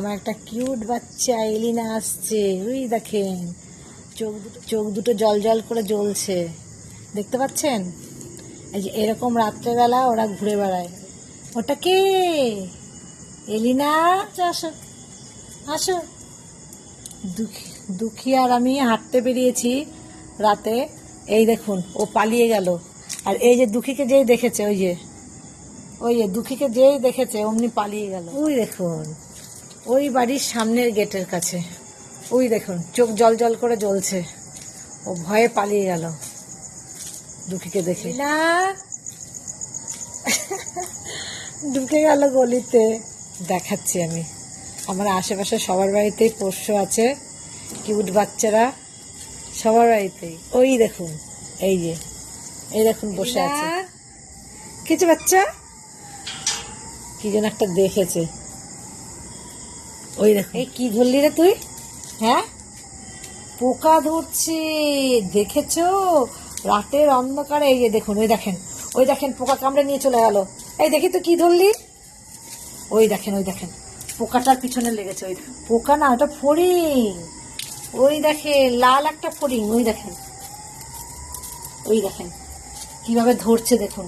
আমার একটা কিউট বাচ্চা এলিনা আসছে। ওই দেখেন চোখ দুটো জল জল করে জ্বলছে, দেখতে পাচ্ছেন? এই যে এরকম রাত্রেবেলা ওরা ঘুরে বেড়ায়। ওটা কে? এলিনা, আসো আসো। দুঃখী আর আমি হাঁটতে বেরিয়েছি রাতে। এই দেখুন ও পালিয়ে গেল। আর এই যে দুঃখীকে যেই দেখেছে, ওই যে দুঃখীকে যেই দেখেছে অমনি পালিয়ে গেল। ওই দেখুন ওই বাড়ির সামনের গেটের কাছে, ওই দেখুন চোখ জল জল করে জ্বলছে। ও ভয়ে পালিয়ে গেল দুঃখীকে দেখে। না ঢুকে গেল গলিতে। দেখাচ্ছি আমি, আমার আশেপাশে সবার বাড়িতেই পোষ্য আছে, কিউট বাচ্চারা সবার বাড়িতেই। ওই দেখুন এই দেখুন বসে আছে। কিছু বাচ্চা কি যেন একটা দেখেছে। ওই দেখুন, এই কি ধরলি রে তুই? হ্যাঁ, পোকা ধরছে, দেখেছো? রাতের অন্ধকারে। এই যে দেখুন, ওই দেখেন পোকা কামড়ে নিয়ে চলে গেল। এই দেখি তো কি ধরলি? ওই দেখেন পোকাটার পিছনে লেগেছে। ওই পোকা না, ওটা ফড়িং। ওই দেখেন লাল একটা ফড়িং। ওই দেখেন কিভাবে ধরছে দেখুন।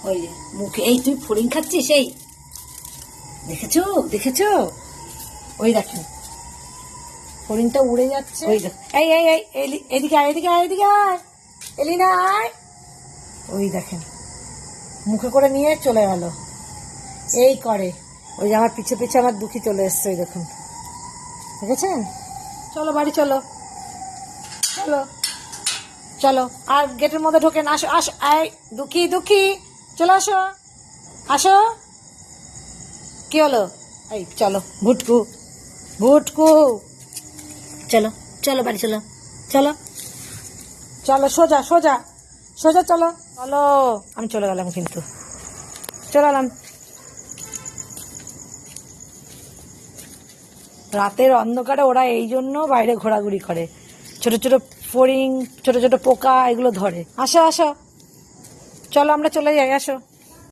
ওই যে মুখে। এই তুই ফড়িং খাচ্ছিস? এই দেখেছো? ওই দেখেন ফড়িংটা উড়ে যাচ্ছে। ওই দেখ, এদিকে আয় এলিনা আয়। ওই দেখেন মুখে করে নিয়ে চলে গেল। এই করে ওই যে আমার পিছে পিছে আমার দুঃখী চলে এসছে। ওই দেখুন, দেখেছেন? চলো বাড়ি চলো চলো। আর গেটের মধ্যে ঢোকেন। আসো আসো, আয় দুঃখী চলো আসো। কি হলো? এই চলো ভুটকু চলো বাড়ি চলো সোজা চলো। আমি চলে গেলাম, কিন্তু চলে গেলাম। রাতের অন্ধকারে ওরা এই জন্য বাইরে ঘোরাঘুরি করে, ছোট ছোট ফড়িং, ছোট ছোট পোকা এগুলো ধরে। আসো চলো আমরা চলে যাই, আসো।